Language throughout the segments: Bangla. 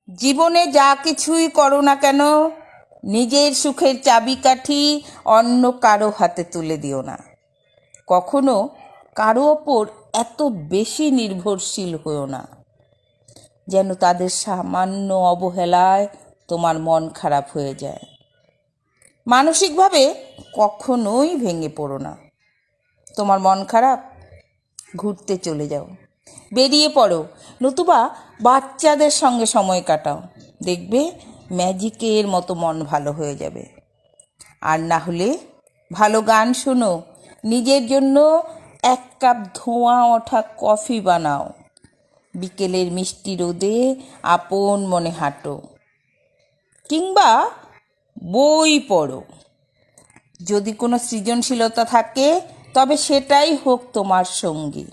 জীবনে যা কিছুই করো না কেন, নিজের সুখের চাবিকাঠি অন্য কারো হাতে তুলে দিও না। কখনো কারো ওপর এত বেশি নির্ভরশীল হও না যেন তাদের সামান্য অবহেলায় তোমার মন খারাপ হয়ে যায়। মানসিকভাবে কখনোই ভেঙে পড়ো না। তোমার মন খারাপ, ঘুরতে চলে যাও, বেরিয়ে পড়ো, নতুবা বাচ্চাদের সঙ্গে সময় কাটাও। দেখবে ম্যাজিকের মতো মন ভালো হয়ে যাবে। আর না হলে ভালো গান শোনো, নিজের জন্য এক কাপ ধোঁয়া ওঠা কফি বানাও, বিকেলের মিষ্টি রোদে আপন মনে হাঁটো, কিংবা বই পড়ো। যদি কোনো সৃজনশীলতা থাকে তবে সেটাই হোক তোমার সঙ্গী।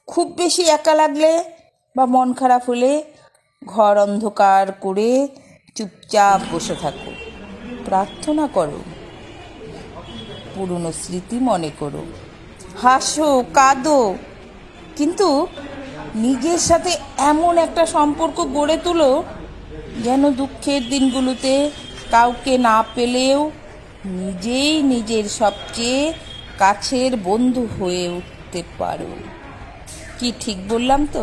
খুব বেশি একা লাগলে বা মন খারাপ হলে ঘর অন্ধকার করে চুপচাপ বসে থাকো, প্রার্থনা করো, পুরনো স্মৃতি মনে করো, হাসো, কাঁদো, কিন্তু নিজের সাথে এমন একটা সম্পর্ক গড়ে তোলো যেন দুঃখের দিনগুলোতে কাউকে না পেলেও নিজেই নিজের সবচেয়ে কাছের বন্ধু হয়ে উঠতে পারো। কি ঠিক বললাম তো?